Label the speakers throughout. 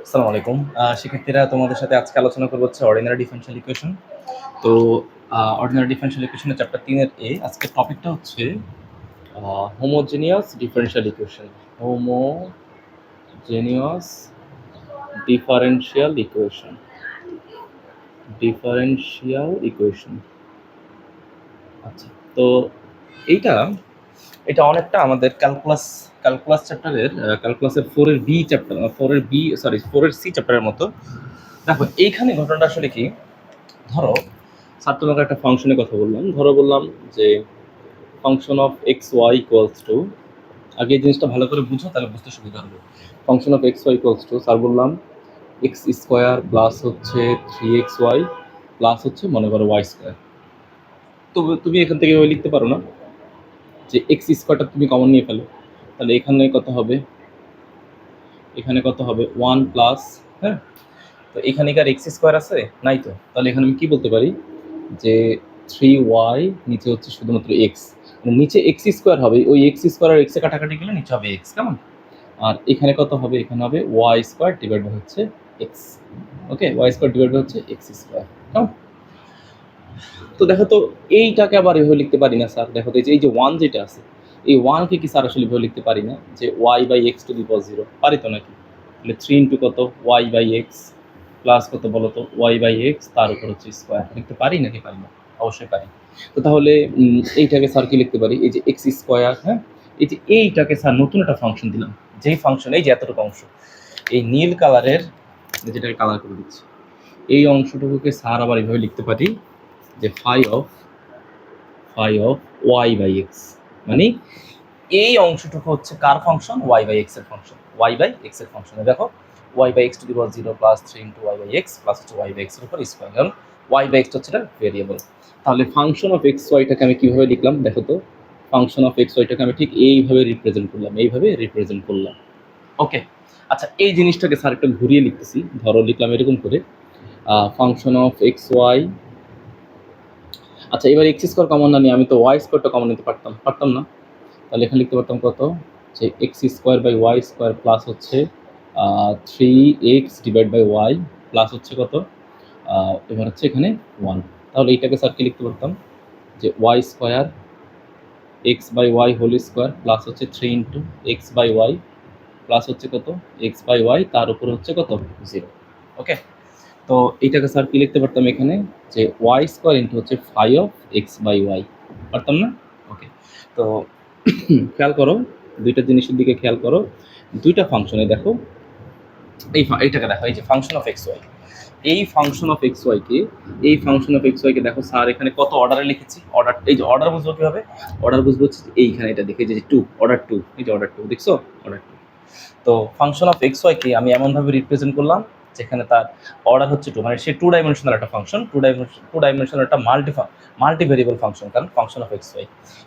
Speaker 1: আসসালামু আলাইকুম। শিক্ষার্থীরা তোমাদের সাথে আজকে আলোচনা করব হচ্ছে অর্ডিনারি ডিফারেনশিয়াল ইকুয়েশন। তো অর্ডিনারি ডিফারেনশিয়াল ইকুয়েশনের চ্যাপ্টার 3 এর আজকের টপিকটা হচ্ছে homogeneous differential equation. Homogeneous differential equation. Differential equation. আচ্ছা, তো এইটা এটা অনেকটা আমাদের ক্যালকুলাস চ্যাপ্টারের ক্যালকুলাসের 4 এর বি চ্যাপ্টার 4 এর বি সরি 4 এর সি চ্যাপ্টারের মতো। দেখো এইখানে ঘটনাটা আসলে কি, ধরো স্যার তোমাকে একটা ফাংশনের কথা বললাম, বললাম যে function of x y equals to, আগে এই জিনিসটা ভালো করে বুঝো তাহলে বুঝতে সুবিধা হবে। Function of x y equals to, sir বললাম এক্স স্কোয়ার প্লাস হচ্ছে 3xy প্লাস হচ্ছে মনে করো ওয়াই স্কোয়ার। তো তুমি এখান থেকে এভাবে লিখতে পারো না যে এক্স স্কোয়ারটা তুমি কমন নিয়ে ফেলো, তাহলে এখানে কত হবে, এখানে কত হবে 1 প্লাস, হ্যাঁ তো এখানে কি আর এক্স স্কোয়ার আছে নাই, তো তাহলে এখানে আমি কি বলতে পারি যে 3y নিচে হচ্ছে শুধুমাত্র এক্স, নিচে এক্স স্কোয়ার হবে, ওই এক্স স্কোয়ার আর এক্সে কাটাকাটি গেলে নিচে হবে এক্স, কেমন? আর এখানে কত হবে, এখানে হবে ওয়াই স্কোয়ার ডিভাইড বাই হচ্ছে x. Okay, y square divide by হচ্ছে এক্স স্কোয়ার, কেমন? তো দেখো তো এইটাকে আবার এভাবে লিখতে পারি না স্যার, দেখো তো এই যে ওয়ান যেটা আছে, এই ওয়ানকে কি স্যার আসলে এভাবে লিখতে পারি না যে Y by x to the power 0, পারি তো নাকি? তাহলে 3 ইন্টু কত ওয়াই বাই এক্স প্লাস কত বলো তো ওয়াই বাই এক্স তার উপর হচ্ছে স্কোয়ার, লিখতে পারি নাকি পারি না? অবশ্যই পারি। তো তাহলে এইটাকে স্যার কি লিখতে পারি, এই যে এক্স স্কোয়ার, হ্যাঁ এই যে এইটাকে স্যার নতুন একটা ফাংশন দিলাম, যেই ফাংশন এই যে এতটুকু অংশ, এই নীল কালারের যেটাকে কালার করে দিচ্ছি, এই অংশটুকুকে স্যার আবার এইভাবে লিখতে পারি যে phi of y by x, মানে এই অংশটুকু হচ্ছে কার ফাংশন, ওয়াই বাই এক্স এর ফাংশন, ওয়াই বাই এক্স এর ফাংশন। দেখো y by x to the power 0 plus 3 into y by x plus হচ্ছে ওয়াই বাই এক্স এর উপর স্কোয়ার, কারণ ওয়াই বাই এক্স হচ্ছে এটা ভেরিয়েবল। তাহলে ফাংশন অফ এক্স ওয়াইটাকে আমি কিভাবে লিখলাম দেখো তো, ফাংশন অফ এক্স ওয়াইটাকে আমি ঠিক এইভাবে রিপ্রেজেন্ট করলাম, ওকে। আচ্ছা, এই জিনিসটাকে স্যার একটু ঘুরিয়ে লিখতেছি, ধরো লিখলাম এরকম করে ফাংশন অফ এক্স ওয়াই। আচ্ছা, এবার এক্স স্কোয়ার কমন না নিয়ে আমি তো ওয়াই স্কোয়ারটা কমন নিতে পারতাম না, তাহলে এখানে লিখতে পারতাম কত, যে x square by y square plus হচ্ছে 3x divide by y plus হচ্ছে কত, এবার হচ্ছে এখানে 1। তাহলে এইটাকে স্যারকে লিখতে পারতাম যে Y square x by y whole square plus হচ্ছে 3 into x by y plus হচ্ছে কত এক্স বাই ওয়াই তার উপরে হচ্ছে কত 0। ওকে, তো এইটাকে স্যার কি লিখতে পারতাম এখানে, যে ওয়াই স্কোয়ার ইন্টু হচ্ছে phi of x by y, পারতাম না? ওকে, তো খেয়াল করো দুইটা জিনিসের দিকে খেয়াল করো, দুইটা ফাংশনে দেখো এইটাকে দেখো, এই যে ফাংশন অফ এক্স ওয়াই, এই ফাংশন অফ এক্স ওয়াইকে দেখো স্যার এখানে কত অর্ডারে লিখেছি, অর্ডার, এই যে অর্ডার বুঝবো কিভাবে, অর্ডার বুঝবো হচ্ছে এইখানে এটা দেখে যে 2 অর্ডার 2, এই যে অর্ডার 2 দেখছো, অর্ডার 2। তো ফাংশন অফ এক্স ওয়াইকে আমি এমনভাবে রিপ্রেজেন্ট করলাম যেখানে তার অর্ডার হচ্ছে 2, মানে সে 2 ডাইমেনশনাল একটা ফাংশন, 2 ডাইমেনশনাল একটা মাল্টি ভেরিয়েবল ফাংশন, কারণ ফাংশন অফ এক্স ওয়াই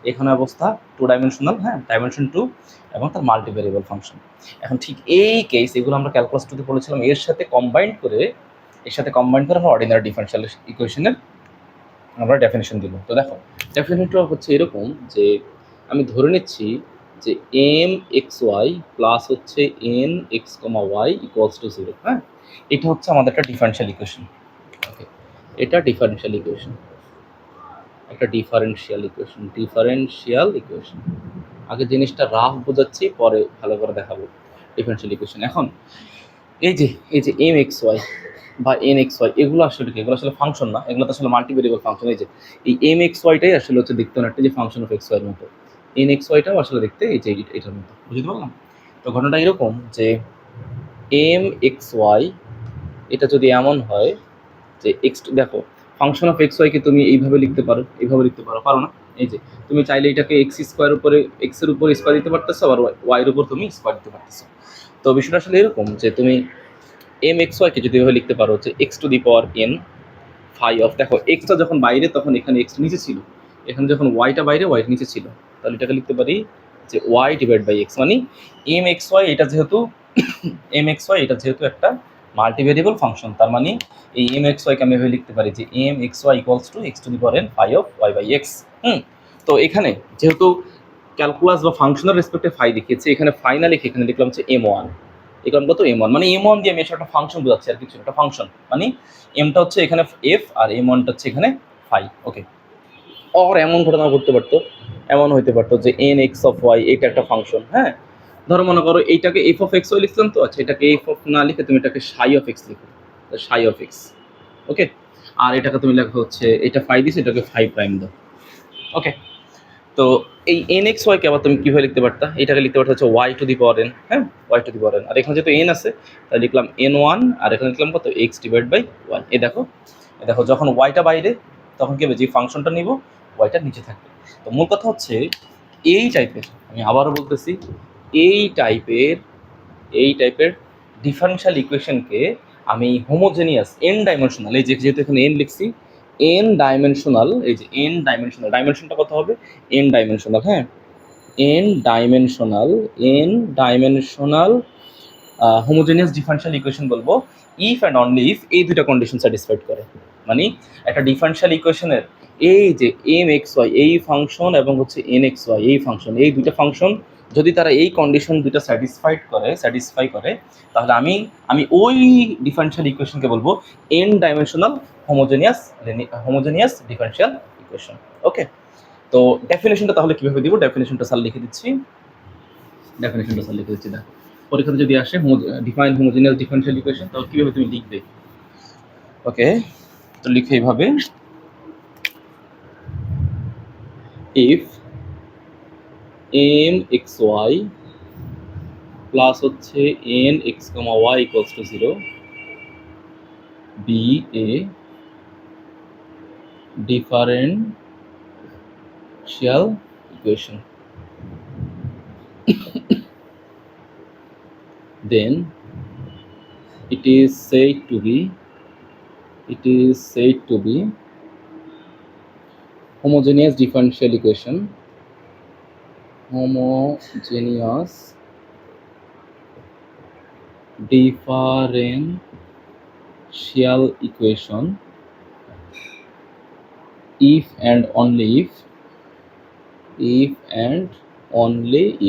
Speaker 1: এখানে অবস্থা 2 ডাইমেনশনাল, হ্যাঁ ডাইমেনশন 2 এবং তার মাল্টি ভেরিয়েবল ফাংশন। এখন ঠিক এই কেস এগুলো আমরা ক্যালকুলাস 2 তে পড়েছিলাম, এর সাথে কম্বাইন করে আমরা অর্ডিনারি ডিফারেনশিয়াল ইকুয়েশনের আমরা ডেফিনেশন দিব। তো দেখো ডেফিনেশনটা হচ্ছে এরকম যে আমি ধরে নিচ্ছি যে এম এক্স ওয়াই প্লাস হচ্ছে N x comma Y equals to 0, হ্যাঁ এটা হচ্ছে আমাদের একটা ডিফারেনশিয়াল ইকুয়েশন। ওকে, এটা ডিফারেনশিয়াল ইকুয়েশন, একটা ডিফারেনশিয়াল ইকুয়েশন। আগে জিনিসটা রাফ বোঝাচ্ছি, পরে ভালো করে দেখাবো ডিফারেনশিয়াল ইকুয়েশন। এখন এই যে এম এক্স ওয়াই বা এন এক্স ওয়াই এগুলো আসলে কি, এগুলো আসলে ফাংশন না, এগুলো তো আসলে মাল্টিভেরিয়েবল ফাংশন। এই যে এই এম এক্স ওয়াইটাই আসলে হচ্ছে দেখতে অনেকটা যে ফাংশন অফ এক্স ওয়াইয়ের মতো, এন এক্স ওয়াইটাও আসলে দেখতে এই যে এটার মতো, বুঝতে পারলাম? তো ঘটনাটা এরকম যে এম এক্স ওয়াই এটা যদি এমন হয় যে এক্স, দেখো ফাংশন অফ এক্স ওয়াইকে তুমি এইভাবে লিখতে পারো, পারো না? এই যে তুমি চাইলে এটাকে এক্স স্কোয়ার উপরে এক্সের উপর স্কোয়ার দিতে পারতেছো, আবার ওয়াইয়ের উপর তুমি স্কোয়ার দিতে পারতেছো। তো বিষয়টা আসলে এরকম যে তুমি এম এক্স ওয়াইকে যদি এভাবে লিখতে পারো হচ্ছে x to the power n phi of, দেখো এক্সটা যখন বাইরে তখন এখানে এক্সটা নিচে ছিল, এখানে যখন ওয়াইটা বাইরে ওয়াইটা নিচে ছিল, তাহলে এটাকে লিখতে পারি যে ওয়াই ডিভাইড বাই এক্স, মানে এম এক্স ওয়াই এটা যেহেতু একটা মাল্টিভেরিয়েবল ফাংশন, তার মানে এই এম এক্স ওয়াইকে আমি এভাবে লিখতে পারি যে m x y equals to x to the power n phi of y by x. তো এখানে যেহেতু ক্যালকুলাস বা ফাংশনাল রেসপেক্টে ফাই দেখিয়েছে, এখানে ফাই না লিখে এখানে লিখলাম হচ্ছে এম ওয়ান, এখানে কত m1, মানে m1 দিয়ে আমি একটা ফাংশন বোঝাচ্ছি আর কিছু একটা ফাংশন, মানে এমটা হচ্ছে এখানে f আর m1টা হচ্ছে এখানে ফাই। ওকে, আর এমন ঘটনা ঘটতে পারতো, এমন হইতে পারতো যে n x অফ y এটা একটা ফাংশন। হ্যাঁ, ধরো মনে করো এইটাকে f অফ x y লিখলাম, তো আচ্ছা এটাকে f অফ না লিখে তুমি এটাকে সাই অফ x লিখো, সাই অফ x। ওকে, আর এটাকে তুমি লেখো হচ্ছে এটা ফাই দিছে, এটাকে ফাই প্রাইম দাও। ওকে, তো এই এন এক্স ওয়াইকে আবার তুমি কীভাবে লিখতে পারতা? এটাকে লিখতে পারতে হচ্ছে Y to the power N. হ্যাঁ, Y to the power N, আর এখানে যেহেতু এন আছে তাহলে লিখলাম এন ওয়ান, আর এখানে লিখলাম কত এক্স ডিভাইড বাই ওয়াই। এ দেখো, যখন ওয়াইটা বাইরে তখন কি হবে, যে ফাংশনটা নিব ওয়াইটা নিচে থাকবে। তো মূল কথা হচ্ছে এই টাইপের, আমি আবারও বলতেছি, এই টাইপের ডিফারেনশিয়াল ইকুয়েশনকে আমি হোমোজেনিয়াস এন ডাইমেনশনাল, এই যে যেহেতু এখানে এন লিখছি, এন ডাইমেনশনাল, এই যে এন ডাইমেনশনাল, ডাইমেনশনটা কত হবে এন ডাইমেনশনাল। হ্যাঁ, N dimensional homogeneous differential equation বলবো ইফ অ্যান্ড অনলি ইফ এই দুইটা কন্ডিশন স্যাটিসফাইড করে। মানে একটা ডিফারেনশিয়াল ইকুয়েশনের এই যে এম এক্স ওয়াই এই ফাংশন এবং হচ্ছে এন এক্স ওয়াই এই ফাংশন, এই দুইটা ফাংশন যদি তারা এই কন্ডিশন দুইটা স্যাটিসফাই করে তাহলে আমি ওই ডিফারেনশিয়াল ইকুয়েশনকে বলবো N dimensional homogeneous differential equation. Okay, তো ডেফিনেশনটা তাহলে কিভাবে দিব? ডেফিনেশনটা স্যার লিখে দিচ্ছি, দেখো পরীক্ষাতে যদি আসে ডিফাইন হোমোজেনিয়াস ডিফারেনশিয়াল ইকুয়েশন, তাহলে কিভাবে তুমি লিখবে? ওকে, তো লিখে এইভাবে, if M x Y plus হচ্ছে N x comma Y equals to 0 be a differential equation, then it is said to be homogeneous differential equation, if and only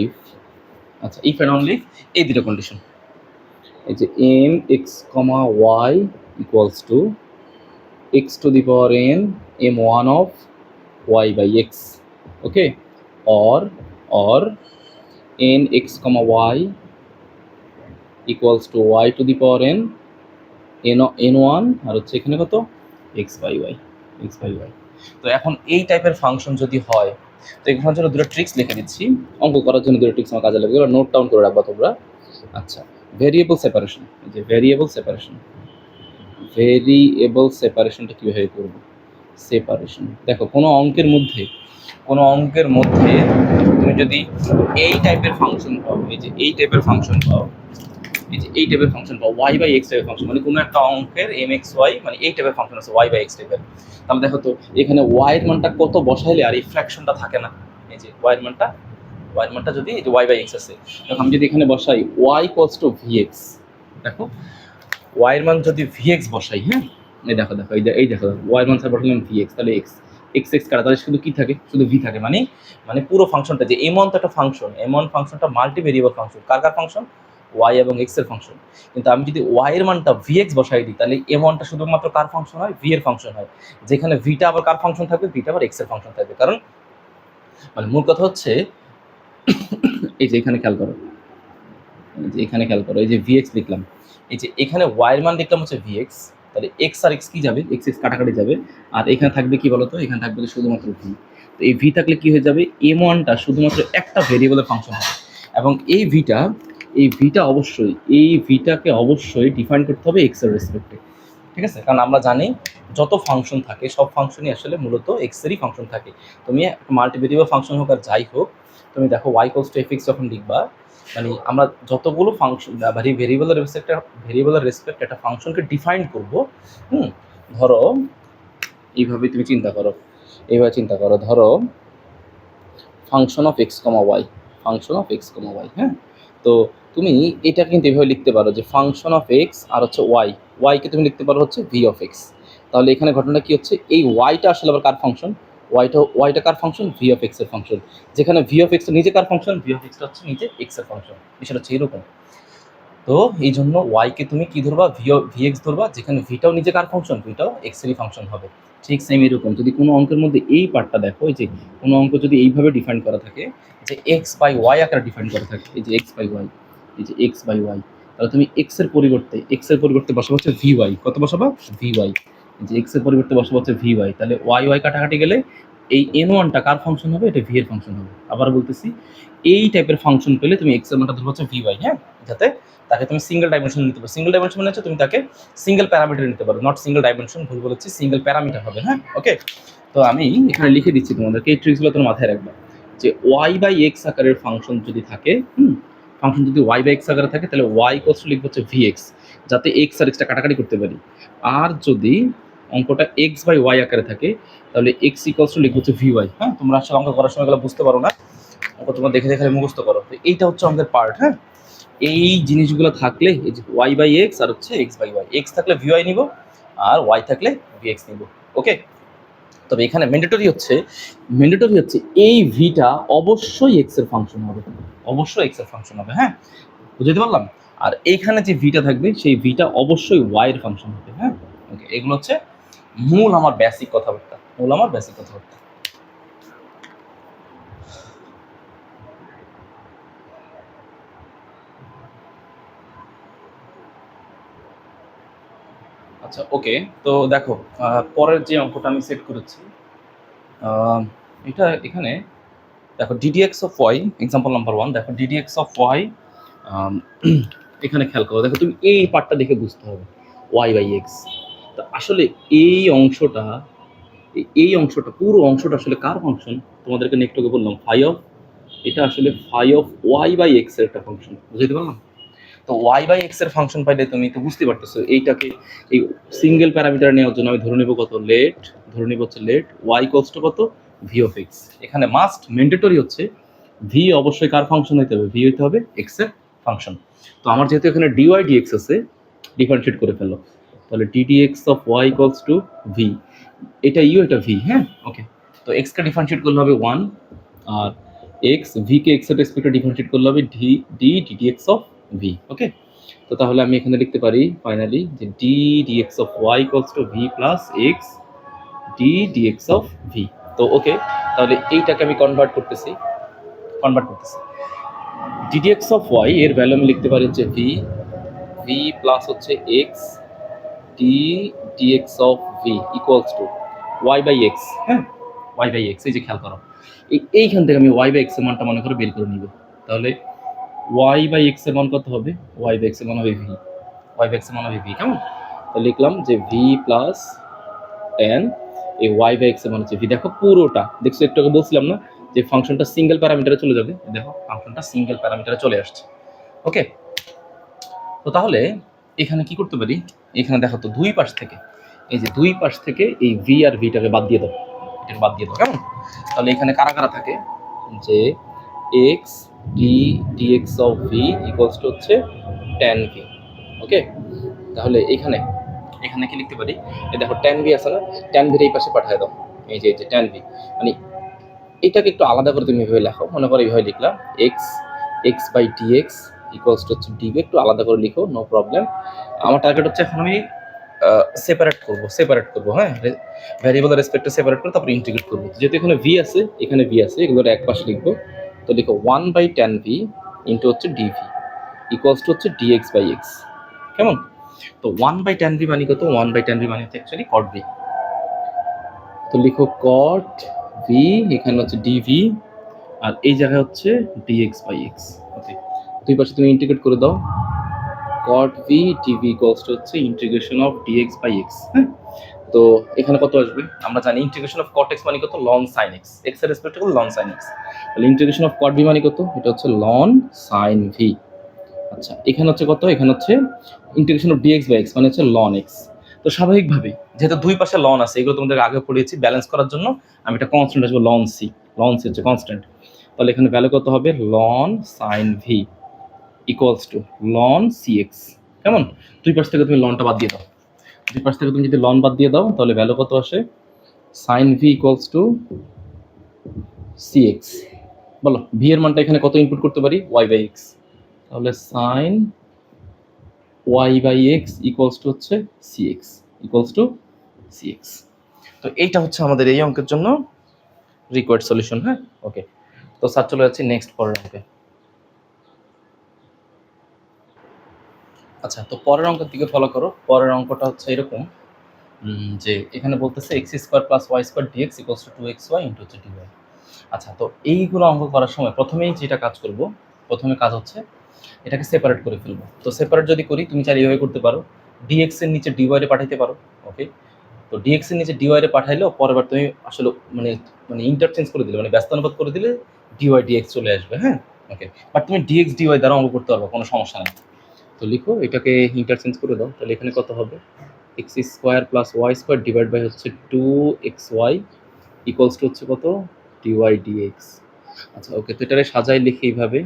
Speaker 1: if আচ্ছা if and only if এই দুটো condition, এই যে m x comma Y equals to x to the power n m one of y by x. Okay, or n x comma y equals to y to the power n n1 আর হচ্ছে এখানে কত x by y। তো এখন এই টাইপের function যদি হয়, তো এখানে জন্য দুটো ট্রিক্স লিখে দিচ্ছি, অঙ্ক করার জন্য দুটো ট্রিক্স আমার কাজে লাগবে, নোট ডাউন করে রাখবা তোমরা। আচ্ছা, ভেরিয়েবল সেপারেশনটা কীভাবে করবো? সেপারেশন দেখো, কোনো অঙ্কের মধ্যে তুমি যদি এই টাইপের ফাংশন পাও, এই টাইপের ফাংশন পাও ওয়াই বাই এক্স টাইপের ফাংশন, মানে কোনো একটা অঙ্কের এম এক্স ওয়াই মানে এই টাইপের ফাংশন আছে ওয়াই বাই এক্স টাইপের, তাহলে দেখো তো এখানে ওয়াই এর মানটা কত বসাইলে আর এই ফ্র্যাকশনটা থাকে না। এই যে ওয়াই এর মানটা যদি এই যে ওয়াই বাই এক্স আছে, দেখো আমি যদি এখানে বসাই ওয়াই ইকুয়ালস টু ভিএক্স, দেখো ওয়াই এর মান যদি ভিএক্স বসাই, হ্যাঁ এই দেখো এই দেখো ওয়াই এর মান স্যার বসালাম ভিএক্স, তাহলে এক্স কাটা, তাহলে শুধু কি থাকে? শুধু ভি থাকে। মানে পুরো ফাংশনটা যে এম ওয়ান তো একটা ফাংশন, এম ওয়ান ফাংশনটা মাল্টি ভেরিয়েবল ফাংশন, কার ফাংশন? ওয়াই এবং এক্স এর ফাংশন। কিন্তু আমি যদি ওয়াই এর মানটা ভিএক্স বসাই দিই, তাহলে এম ওয়ানটা শুধুমাত্র কার ফাংশন হয়? ভি এর ফাংশন হয়, যেখানে ভিটা আবার কার ফাংশন থাকবে? ভিটা আবার এক্স এর ফাংশন থাকবে। কারণ মানে মূল কথা হচ্ছে এই যে এখানে খেয়াল করো, এই যে ভিএক্স লিখলাম, এই যে এখানে ওয়াই এর মান লিখলাম হচ্ছে ভিএক্স, তাহলে এক্স আর এক্স কি যাবে? এক্স কাটাকাটি যাবে, আর এখানে থাকবে কি বলতো? এখানে থাকবে শুধুমাত্র ভি। তো এই ভি থাকলে কি হয়ে যাবে? এম ওয়ানটা শুধুমাত্র একটা ভেরিয়েবলের ফাংশন হবে, এবং এই ভিটাকে অবশ্যই ডিফাইন করতে হবে এক্স এর রেসপেক্টে। ঠিক আছে, কারণ আমরা জানি যত ফাংশন থাকে সব ফাংশনই আসলে মূলত এক্স এরই ফাংশন থাকে। তুমি মাল্টি ভেরিয়েবল ফাংশন হোক আর যাই হোক, তুমি দেখো y equals to f x যখন লিখবা, মানে আমরা যতগুলো ফাংশন ভেরিয়েবলের রেসপেক্ট একটা ফাংশনকে ডিফাইন করব, ধরো এইভাবে তুমি চিন্তা করো, ধরো function of x comma y, হ্যাঁ, তো তুমি এটা কিন্তু এভাবে লিখতে পারো যে ফাংশন অফ এক্স আর হচ্ছে ওয়াইকে তুমি লিখতে পারো হচ্ছে ভি অফ এক্স। তাহলে এখানে ঘটনাটা কি হচ্ছে? এই ওয়াইটা আসলে আবার কার ফাংশন? ওয়াইটা কার ফাংশন? ভি অফ এক্স এর ফাংশন, যেখানে ভি অফ এক্স নিজে কার ফাংশন? ভি অফ এক্সটা হচ্ছে নিজে এক্স এর ফাংশন। বিষয়টা হচ্ছে এরকম। তো তো এই জন্য ওয়াইকে তুমি কি ধরবা, ভিএক্স ধরবা, যেখানে ভিটাও নিজে কার ফাংশন, ভিটাও এক্সেরই ফাংশন হবে। ঠিক সেম এরকম যদি কোনো অঙ্কের মধ্যে এই পার্টটা দেখো, এই যে কোনো অঙ্ক যদি এইভাবে ডিফাইন করা থাকে যে এক্স বাই ওয়াই আকারে ডিফাইন করা থাকে, এই যে এক্স বাই ওয়াই, এই যে এক্স বাই ওয়াই, তাহলে তুমি এক্স এর পরিবর্তে বসাবো হচ্ছে ভি ওয়াই, কত বসাবা, ভি ওয়াই, যে এক্স এর পরিবর্তে বসাবো হচ্ছে ভি ওয়াই, তাহলে ওয়াই ওয়াই কাটাকাটি গেলে এই এন ওয়ানটা কার ফাংশন হবে, এটা ভি এর ফাংশন হবে। আবার বলতেছি, এই টাইপের ফাংশন পেলে তুমি এক্স এর মানটা ধরবো হচ্ছে ভি ওয়াই, হ্যাঁ, যাতে তাকে তুমি সিঙ্গেল ডাইমেনশন নিতে পারো। সিঙ্গেল ডাইমেনশন মানে হচ্ছে তুমি তাকে সিঙ্গেল প্যারামিটার নিতে পারো, নট সিঙ্গেল ডাইমেনশন, ভুল বলেছি, সিঙ্গেল প্যারামিটার হবে, হ্যাঁ, ওকে। তো আমি এখানে লিখে দিচ্ছি তোমাদেরকে, এই ট্রিক্সগুলো তোমার মাথায় রাখবে, যে ওয়াই বাই এক্স আকারের ফাংশন যদি থাকে, ফাংশন যদি ওয়াই বাই এক্স আকারে থাকে, তাহলে ওয়াই ইকুয়ালস টু লিখবো হচ্ছে ভি এক্স, যাতে এক্স আর এক্সটা কাটাকাটি করতে পারি। আর যদি অঙ্কটা এক্স বাই ওয়াই আকারে থাকে, তাহলে এক্স ইকুয়ালস টু লিখবো হচ্ছে ভি ওয়াই। হ্যাঁ, তোমরা আসলে অঙ্ক করার সময় এগুলো বুঝতে পারো না, অঙ্ক তোমরা দেখে দেখে মুখস্থ করো। তো এইটা হচ্ছে অঙ্কের পার্ট, হ্যাঁ। এই জিনিসগুলো থাকলে, এই যে ওয়াই বাই এক্স আর হচ্ছে এক্স বাই ওয়াই, এক্স থাকলে ভি ওয়াই নিব আর ওয়াই থাকলে ভি এক্স নিব, ওকে। তবে এখানে ম্যান্ডেটরি হচ্ছে এই ভিটা অবশ্যই এক্স এর ফাংশন হবে, অবশ্যই এক্স এর ফাংশন হবে, হ্যাঁ, বুঝতে পারলাম। আর এইখানে যে ভিটা থাকবে সেই ভিটা অবশ্যই ওয়াই এর ফাংশন হবে, হ্যাঁ, ওকে। এগুলো হচ্ছে মূল আমার বেসিক কথাবার্তা, আচ্ছা, ওকে। তো দেখো, পরের যে অঙ্কটা আমি সেট করেছি, এটা এখানে দেখো d d x of y, example number 1, দেখো ডিডিএক্স অফ ওয়াই, এখানে খেয়াল করো, দেখো তুমি এই পার্টটা দেখে বুঝতে হবে, ওয়াই বাই এক্স। তো আসলে এই অংশটা পুরো অংশটা আসলে কার ফাংশন, তোমাদেরকে একটু আগে বললাম ফাই অফ, এটা আসলে phi of y by x এর একটা ফাংশন, বুঝতে পারলাম। তো ওয়াই বাই এক্স এর ফাংশন পাইলে তুমি তো বুঝতে পারতেছো, এইটাকে এই সিঙ্গেল প্যারামিটার নেওয়ার জন্য আমি ধরে নেব কত, ধরে নেব হচ্ছে ওয়াই ইকুয়ালস টু কত, ভি অফ এক্স। এখানে মাস্ট ম্যান্ডেটরি হচ্ছে ভি অবশ্যই কার ফাংশন হইতে হবে, ভি হইতে হবে এক্স এর ফাংশন। তো আমার যেহেতু এখানে ডিওয়াই ডিএক্স আছে, ডিফারেন্সিয়েট করে ফেলো, তাহলে d d x of y equals to v, এটা ইউ এটা ভি, হ্যাঁ, ওকে। তো এক্স কে ডিফারেন্সিয়েট করলে হবে 1, আর এক্স ভি কে এক্স এর রেসপেক্টে ডিফারেন্সিয়েট করলে হবে ডিডিএক্স অফ ভি, ওকে। তো তাহলে আমি এখানে লিখতে পারি ফাইনালি যে d dx of y equals to v plus x D dx of v. তো ওকে, তাহলে এইটাকে আমি কনভার্ট করতেছি, ডিডিএক্স অফ ওয়াই এর ভ্যালু আমি লিখতে পারি হচ্ছে ভি প্লাস হচ্ছে x D dx of V equals to y by x, হ্যাঁ, ওয়াই বাই এক্স। এই যে খেয়াল করো, এইখান থেকে আমি ওয়াই বাই এক্স এর মানটা মনে করে বের করে নিব, তাহলে ওয়াই বাই এক্স এর মান কত হবে, ওয়াই বাই এক্স এর মান হবে ভি, কেমন। তো লিখলাম যে ভি প্লাস টেন, এই ওয়াই বাই এক্স এর মান হচ্ছে ভি। দেখো পুরোটা দেখছো, একটু আগে বলছিলাম না যে ফাংশনটা সিঙ্গেল প্যারামিটারে চলে যাবে, দেখো ফাংশনটা সিঙ্গেল প্যারামিটারে চলে আসছে, ওকে। তো তাহলে এখানে কি করতে পারি, এখানে দেখো তো দুই পাশ থেকে এই ভি আর ভিটাকে বাদ দিয়ে দাও, কেমন। তাহলে এখানে কারা কারা থাকে, যে x d x of V equals to হচ্ছে tan ভি, ওকে। তাহলে এখানে কি লিখতে পারি, এই দেখো tan ভি আছে না, tan ভি এই পাশে পাঠিয়ে দাও, এই যে tan ভি, মানে এটাকে একটু আলাদা করে তুমি এভাবে লেখো, মনে করো এইভাবে লিখলাম x by d x equals to হচ্ছে ডিভি, একটু আলাদা করে লিখো, নো প্রবলেম। আমার টার্গেট হচ্ছে এখন আমি সেপারেট করব, হ্যাঁ, ভ্যারিয়েবলের রেসপেক্টে সেপারেট করে তারপরে ইন্টিগ্রেট করবো। যেহেতু এখানে ভি আছে, এগুলোর এক পাশে লিখবো, তো লিখো 1 বাই tan ভি ইন্টু হচ্ছে ডিভি ইকুয়ালস টু হচ্ছে ডিএক্স বাই এক্স, কেমন। তো 1 বাই tan ভি মানে কত, 1 বাই tan ভি মানে হচ্ছে অ্যাকচুয়ালি কট ভি, তো লিখো কট ভি, এখানে হচ্ছে ডিভি, আর এই জায়গায় হচ্ছে ডিএক্স বাই এক্স, ওকে। দুই পাশে তুমি ইন্টিগ্রেট করে দাও, cot v dv equals to হচ্ছে integration of dx by x, হ্যাঁ। তো এখানে কত আসবে, আমরা জানি ইন্টিগ্রেশন অফ cot x মানে কত, ln sin x, x এর রেসপেক্টে কত ln sin x, তাহলে ইন্টিগ্রেশন অফ cot v মানে কত, এটা হচ্ছে ln sin v। আচ্ছা, এখানে হচ্ছে কত, এখানে হচ্ছে integration of dx by x মানে হচ্ছে ln x। তো স্বাভাবিকভাবে যেহেতু দুই পাশে ln আছে, এগুলো তোমাদের আগে পড়িয়েছি, ব্যালেন্স করার জন্য আমি একটা কনস্ট্যান্ট আসবো ln c হচ্ছে কনস্ট্যান্ট, তাহলে এখানে ভ্যালু কত হবে, ln sin v equals two ln cx, কেমন। দুই পাশ থেকে তুমি লনটা বাদ দিয়ে দাও, যদি লন বাদ দিয়ে দাও, তাহলে ভ্যালু কত আসে, sin v equals to cx। বলো ভি এর মানটা এখানে কত ইনপুট করতে পারি, y বাই x, তাহলে sin Y by x equals to হচ্ছে C X, equals two C x. তো এইটা হচ্ছে আমাদের এই অঙ্কের জন্য রিকোয়ার্ড সলিউশন। হ্যাঁ, ওকে। তো স্যার চলে যাচ্ছি নেক্সট পরের অঙ্কে। আচ্ছা, তো পরের অঙ্কের দিকে ফলো করো। পরের অঙ্কটা হচ্ছে এরকম যে এখানে বলতেছে x square plus Y square d x equals to 2xy into হচ্ছে ডিওয়াই। আচ্ছা, তো এইগুলো অঙ্ক করার সময় প্রথমেই যেটা কাজ করব, প্রথমে কাজ হচ্ছে এটাকে সেপারেট করে ফেলবো। তো সেপারেট যদি করি, তুমি চাইলে এইভাবে করতে পারো, ডিএক্স এর নিচে ডিওয়াই পাঠাইতে পারো। ওকে, তো ডিএক্স এর নিচে ডিওয়াই পাঠাইলেও পরের বার তুমি আসলে মানে মানে ইন্টারচেঞ্জ করে দিলে, মানে ব্যস্তানুপাত করে দিলে ডিওয়াই ডিএক্স চলে আসবে। হ্যাঁ, ওকে। বাট তুমি ডিএক্স ডিওয়াই দ্বারা অঙ্ক করতে পারবে, কোনো সমস্যা নেই। তো লিখো, এটাকে ইন্টারচেঞ্জ করে দাও। তাহলে এখানে কত হবে, x square plus Y square divide by হচ্ছে 2xy ইকুয়ালস টু হচ্ছে কত, ডিওয়াই ডিএক্স। আচ্ছা, ওকে। তো এটারে সাজাই লিখি এইভাবে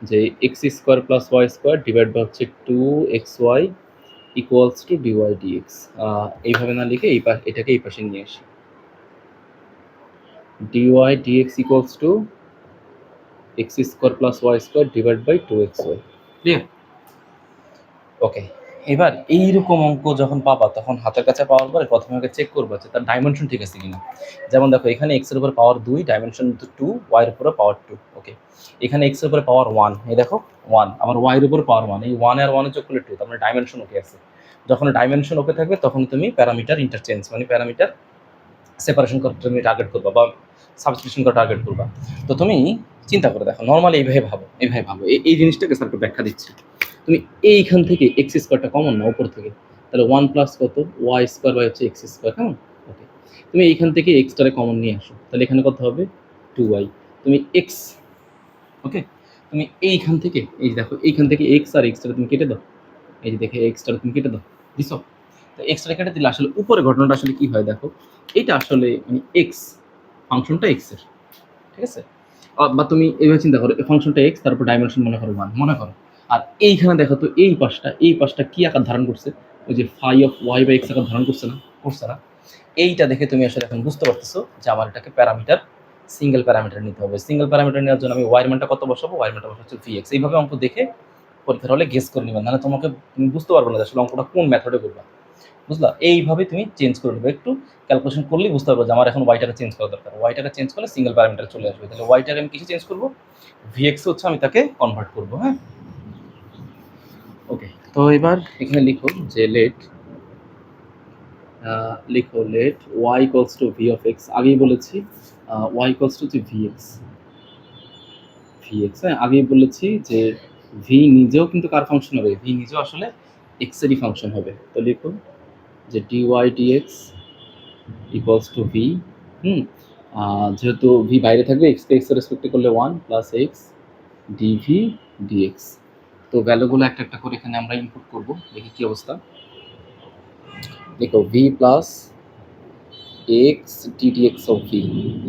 Speaker 1: যে x square plus Y square divide by হচ্ছে 2xy equals to dy dx. এইভাবে না লিখে এটাকে এই পাশে নিয়ে আসি, dy dx equals to x square plus Y square divide by 2xy। Clear? Okay. এবার এইরকম অঙ্ক যখন পাবা, তখন হাতের কাছে পাওয়ার পরে প্রথমে আগে চেক করবো যে তার ডাইমেনশন ঠিক আছে কিনা। যেমন দেখো, এখানে এক্স এর উপর পাওয়ার 2, ডাইমেনশন 2, ওয়াই এর উপরে পাওয়ার 2। ওকে, এখানে এক্স এর উপরে পাওয়ার 1, এই দেখো 1, আবার ওয়াই এর উপর পাওয়ার 1, এই 1 আর 1 যোগ করলে 2, তার মানে ডাইমেনশন ওকে আছে। যখন ডাইমেনশন ওকে থাকবে তখন তুমি প্যারামিটার ইন্টারচেঞ্জ, মানে প্যারামিটার সেপারেশন করতে তুমি টার্গেট করবা বা সাবস্টিটিউশন করে টার্গেট করবা। তো তুমি চিন্তা করে দেখো, নর্মালি এইভাবে ভাবো, এইভাবে ভাবো, এই জিনিসটাকে স্যারকে ব্যাখ্যা দিচ্ছি। তুমি এইখান থেকে এক্স স্কোয়ারটা কমন না উপর থেকে, তাহলে 1 প্লাস কত, ওয়াই স্কোয়ার বাই হচ্ছে এক্স স্কোয়ার। হ্যাঁ, ওকে। তুমি এইখান থেকে এক্সটারে কমন নিয়ে আসো, তাহলে এখানে কত হবে, 2y। তুমি এক্স, ওকে, তুমি এইখান থেকে, এই দেখো এইখান থেকে এক্স আর এক্সটারে তুমি কেটে দাও, এই যে দেখে এক্সটারে তুমি কেটে দাও, দিছো। তো এক্সটারে কেটে দিলে আসলে উপরে ঘটনাটা আসলে কি হয় দেখো, এটা আসলে মানে এক্স, ফাংশনটা এক্স এর, ঠিক আছে। বা তুমি এইভাবে চিন্তা করো, ফাংশনটা এক্স, তারপর ডাইমেনশন মনে করো 1, মনে করো। আর এইখানে দেখো তো এই পাশটা কি আকার ধারণ করছে, ওই যে phi of y by x আকার ধারণ করছে না, করছে না। এইটা দেখে তুমি আসলে এখন বুঝতে পারতেছো যে আমার এটাকে প্যারামিটার, সিঙ্গেল প্যারামিটার নিতে হবে। সিঙ্গেল প্যারামিটার নেওয়ার জন্য আমি ওয়াইয়ের মানটা কত বসাবো, ওয়াইয়ের মানটা বসাচ্ছি ভিএক্স। এইভাবে অঙ্ক দেখে পরীক্ষার হলে গেস করে নেবেন, নাহলে তুমি বুঝতে পারবে না যে আসলে অঙ্কটা কোন মেথডে করবা। বুঝলা? এইভাবে তুমি চেঞ্জ করে নেবে, একটু ক্যালকুলেশন করলেই বুঝতে পারবে যে আমার এখন ওয়াইটাকে চেঞ্জ করা দরকার। ওয়াইটাকে চেঞ্জ করলে সিঙ্গেল প্যারামিটার চলে আসবে। তাহলে ওয়াইটাকে আমি কিছু চেঞ্জ করবো, ভিএক্স হচ্ছে আমি তাকে কনভার্ট করবো। হ্যাঁ, ওকে। তো এবার এখানে লিখো যে let y equals to v of x. আগেই বলেছি ওয়াই ইকুয়ালস টু যে ভিএক্স। হ্যাঁ, আগেই বলেছি যে ভি নিজেও কিন্তু কার ফাংশন হবে, ভি নিজেও আসলে এক্স এরই ফাংশন হবে। তো লিখো যে dy dx equals to v. যেহেতু ভি বাইরে থাকবে, এক্সকে এক্স রেসপেক্টে করলে 1 প্লাস এক্স ডিভি ডিএক্স। তো ভ্যালুগুলো একটা একটা করে এখানে আমরা ইনপুট করব, দেখি কি অবস্থা। দেখো v plus x ddx of V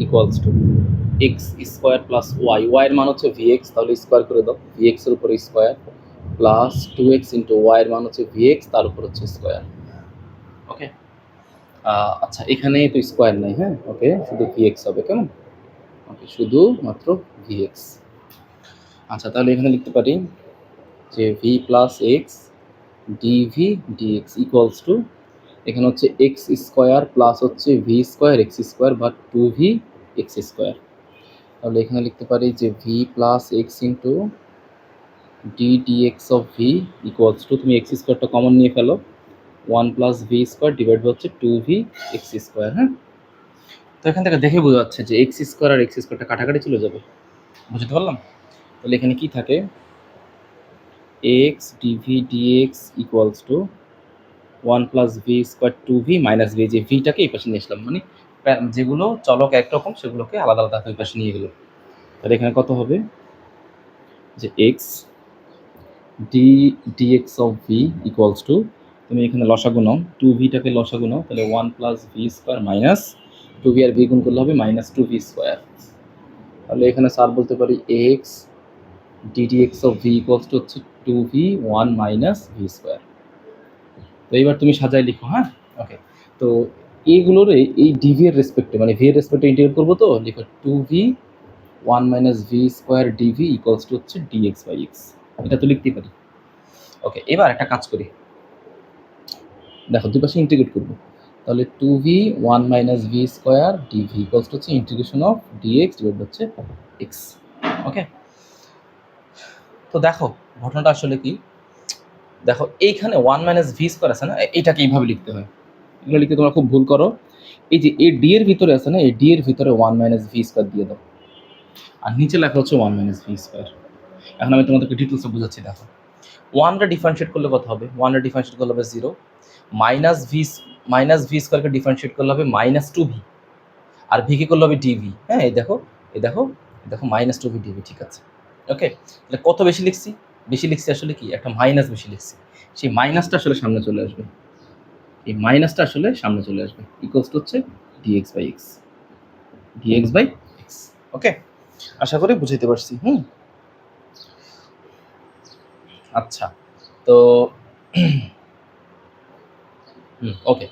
Speaker 1: equals to x square plus y, ওয়াইয়ের মান হচ্ছে ভিএক্স, তাহলে স্কোয়ার করে দাও, ভিএক্স এর উপরে স্কোয়ার প্লাস 2x ইন্টু ওয়াইয়ের মান হচ্ছে ভিএক্স, তার উপর হচ্ছে স্কোয়ার। ওকে, আচ্ছা এখানে তো স্কোয়ার নাই। হ্যাঁ, ওকে, শুধু ভিএক্স হবে, কেমন? ওকে, শুধু মাত্র ভিএক্স। আচ্ছা, তাহলে এখানে লিখতে পারি যে V plus x DV d x equals to, এখানে হচ্ছে এক্স স্কোয়ার প্লাস হচ্ছে ভি স্কোয়ার এক্স স্কোয়ার বা 2v এক্স স্কোয়ার। তাহলে এখানে লিখতে পারি যে V plus x into d dx of V equals to, তুমি এক্স স্কোয়ারটা কমন নিয়ে ফেলো, 1 প্লাস ভি স্কোয়ার ডিভাইড হচ্ছে 2v এক্স স্কোয়ার। হ্যাঁ, তো এখান থেকে দেখে বোঝা যাচ্ছে যে এক্স স্কোয়ার আর এক্স স্কোয়ারটা কাটাকাটি চলে যাবে, বুঝতে পারলাম। তাহলে এখানে কি থাকে, x DV d x equals to 1 plus V square 2v minus v, যে ভিটাকে এই পাশে নিয়ে আসলাম, মানে যেগুলো চলক একরকম সেগুলোকে আলাদা আলাদা ওই পাশে নিয়ে গেল। তাহলে এখানে কত হবে যে x d x of V equals to, তুমি এখানে লসাগু নাও, 2vটাকে লসাগু নাও, তাহলে 1 plus V square minus 2v আর ভি গুণ করলে হবে মাইনাস 2v স্কোয়ার। তাহলে এখানে স্যার বলতে পারি x ddx of V equals to হচ্ছে 2v 1 মাইনাস ভি স্কোয়ার। তো এইবার তুমি সাজাই লিখো। হ্যাঁ, ওকে। তো এইগুলোর এই ডিভি এর রেসপেক্টে, মানে ভি এর রেসপেক্টে ইন্টিগ্রেট করবো, তো লিখো 2v 1 minus V square d v equals to হচ্ছে ডিএক্স বাই এক্স। এটা তো লিখতেই পারি। ওকে, এবার একটা কাজ করি, দেখো দুই পাশে ইন্টিগ্রেট করবো, তাহলে 2v 1 minus V square d v equals to হচ্ছে ইন্টিগ্রেশন অফ ডিএক্স ডিভাইড হচ্ছে এক্স। ওকে, তো দেখো ঘটনাটা আসলে কি, দেখো এইখানে 1 মাইনাস ভি স্কোয়ার আছে না, এইটাকে এইভাবে লিখতে হয়, এগুলো লিখতে তোমরা খুব ভুল করো। এই যে এই ডি এর ভিতরে আছে না, এই ডি এর ভিতরে 1 মাইনাস ভি স্কোয়ার দিয়ে দাও, আর নিচে লেখা হচ্ছে 1 মাইনাস ভি স্কোয়ার। এখন আমি তোমাদেরকে ডিটেলসে বোঝাচ্ছি, দেখো 1টা ডিফারেন্সিয়েট করলে কত হবে, 1টা ডিফারেন্সিয়েট করলে হবে 0, মাইনাস ভি স্কোয়ারকে ডিফারেন্সিয়েট করলে হবে মাইনাস 2v, আর ভিকে করলে হবে ডিভি। হ্যাঁ, এই দেখো এই দেখো এই দেখো মাইনাস 2v ডিভি, ঠিক আছে। ওকে, তাহলে কত বেশি লিখছি, বেশি লিখছি আসলে কি একটা মাইনাস বেশি লিখছি, সেই মাইনাসটা আসলে সামনে চলে আসবে, এই মাইনাসটা আসলে সামনে চলে আসবে, ইকুয়ালস টু হচ্ছে dx by X, dx by x. Okay, আশা করি বুঝাইতে পারছি। আচ্ছা, তো ওকে